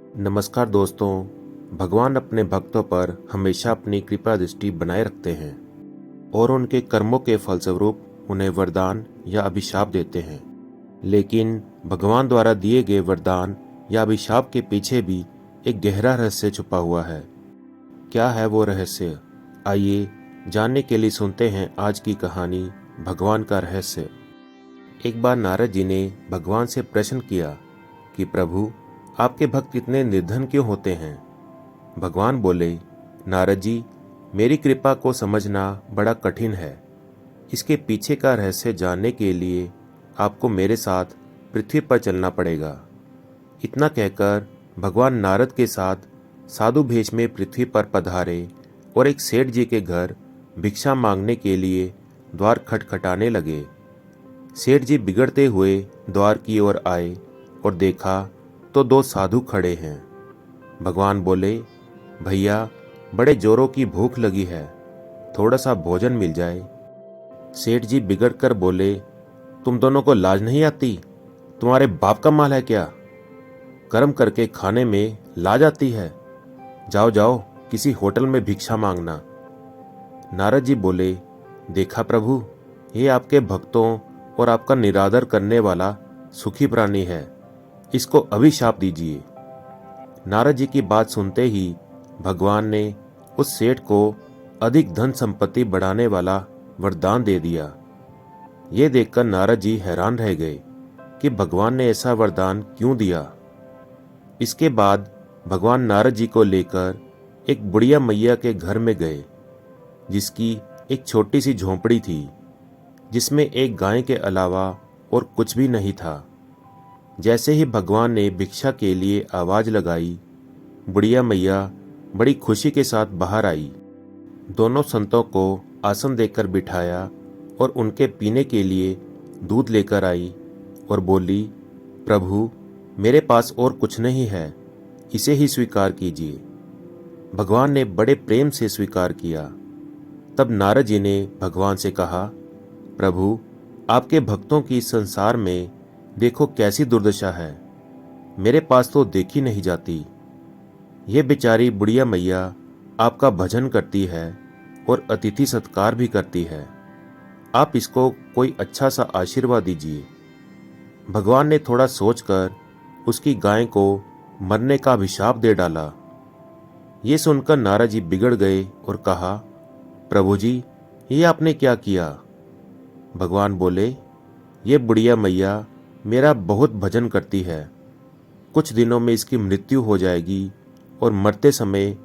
नमस्कार दोस्तों। भगवान अपने भक्तों पर हमेशा अपनी कृपा दृष्टि बनाए रखते हैं और उनके कर्मों के फलस्वरूप उन्हें वरदान या अभिशाप देते हैं। लेकिन भगवान द्वारा दिए गए वरदान या अभिशाप के पीछे भी एक गहरा रहस्य छुपा हुआ है। क्या है वो रहस्य? आइए जानने के लिए सुनते हैं आज की कहानी, भगवान का रहस्य। एक बार नारद जी ने भगवान से प्रश्न किया कि प्रभु, आपके भक्त इतने निर्धन क्यों होते हैं? भगवान बोले, नारद जी, मेरी कृपा को समझना बड़ा कठिन है। इसके पीछे का रहस्य जानने के लिए आपको मेरे साथ पृथ्वी पर चलना पड़ेगा। इतना कहकर भगवान नारद के साथ साधु भेष में पृथ्वी पर पधारे और एक सेठ जी के घर भिक्षा मांगने के लिए द्वार खटखटाने लगे। सेठ जी बिगड़ते हुए द्वार की ओर आए और देखा तो दो साधु खड़े हैं। भगवान बोले, भैया, बड़े जोरों की भूख लगी है, थोड़ा सा भोजन मिल जाए। सेठ जी बिगड़ कर बोले, तुम दोनों को लाज नहीं आती? तुम्हारे बाप का माल है क्या? कर्म करके खाने में लाज आती है? जाओ जाओ, किसी होटल में भिक्षा मांगना। नारद जी बोले, देखा प्रभु, ये आपके भक्तों और आपका निरादर करने वाला सुखी प्राणी है, इसको अभिशाप दीजिए। नारद जी की बात सुनते ही भगवान ने उस सेठ को अधिक धन संपत्ति बढ़ाने वाला वरदान दे दिया। ये देखकर नारद जी हैरान रह गए कि भगवान ने ऐसा वरदान क्यों दिया। इसके बाद भगवान नारद जी को लेकर एक बुढ़िया मैया के घर में गए, जिसकी एक छोटी सी झोंपड़ी थी, जिसमें एक गाय के अलावा और कुछ भी नहीं था। जैसे ही भगवान ने भिक्षा के लिए आवाज लगाई, बुढ़िया मैया बड़ी खुशी के साथ बाहर आई। दोनों संतों को आसन देकर बिठाया और उनके पीने के लिए दूध लेकर आई और बोली, प्रभु, मेरे पास और कुछ नहीं है, इसे ही स्वीकार कीजिए। भगवान ने बड़े प्रेम से स्वीकार किया। तब नारद जी ने भगवान से कहा, प्रभु, आपके भक्तों की संसार में देखो कैसी दुर्दशा है, मेरे पास तो देखी नहीं जाती। ये बेचारी बुढ़िया मैया आपका भजन करती है और अतिथि सत्कार भी करती है, आप इसको कोई अच्छा सा आशीर्वाद दीजिए। भगवान ने थोड़ा सोचकर उसकी गाय को मरने का अभिशाप दे डाला। ये सुनकर नारद जी बिगड़ गए और कहा, प्रभु जी, ये आपने क्या किया? भगवान बोले, ये बुढ़िया मैया मेरा बहुत भजन करती है, कुछ दिनों में इसकी मृत्यु हो जाएगी और मरते समय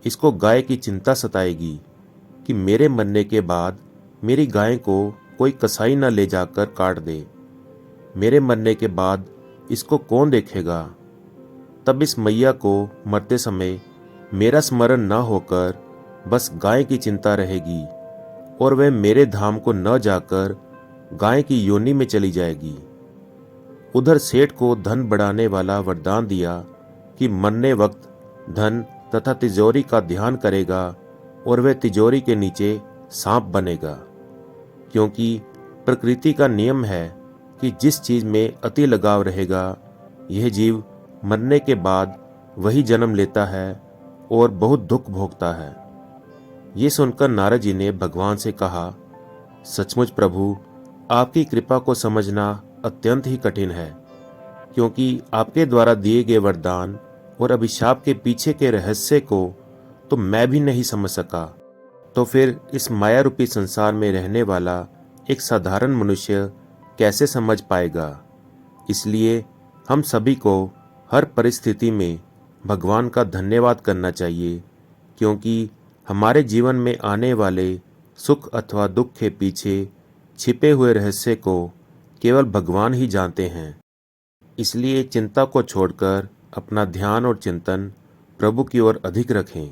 इसको गाय की चिंता सताएगी कि मेरे मरने के बाद मेरी गाय को कोई कसाई न ले जाकर काट दे। मेरे मरने के बाद इसको कौन देखेगा? तब इस मैया को मरते समय मेरा स्मरण न होकर बस गाय की चिंता रहेगी और वह मेरे धाम को न जाकर गाय की योनि में चली जाएगी। उधर सेठ को धन बढ़ाने वाला वरदान दिया कि मरने वक्त धन तथा तिजोरी का ध्यान करेगा और वह तिजोरी के नीचे सांप बनेगा, क्योंकि प्रकृति का नियम है कि जिस चीज में अति लगाव रहेगा, यह जीव मरने के बाद वही जन्म लेता है और बहुत दुख भोगता है। ये सुनकर नारद जी ने भगवान से कहा, सचमुच प्रभु, आपकी कृपा को समझना अत्यंत ही कठिन है, क्योंकि आपके द्वारा दिए गए वरदान और अभिशाप के पीछे के रहस्य को तो मैं भी नहीं समझ सका, तो फिर इस माया रूपी संसार में रहने वाला एक साधारण मनुष्य कैसे समझ पाएगा। इसलिए हम सभी को हर परिस्थिति में भगवान का धन्यवाद करना चाहिए, क्योंकि हमारे जीवन में आने वाले सुख अथवा दुख के पीछे छिपे हुए रहस्य को केवल भगवान ही जानते हैं। इसलिए चिंता को छोड़कर अपना ध्यान और चिंतन प्रभु की ओर अधिक रखें।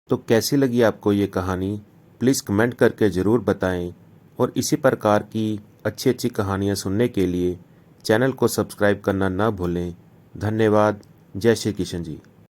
तो कैसी लगी आपको ये कहानी? प्लीज़ कमेंट करके ज़रूर बताएं और इसी प्रकार की अच्छी अच्छी कहानियाँ सुनने के लिए चैनल को सब्सक्राइब करना ना भूलें। धन्यवाद। जय श्री कृष्ण जी।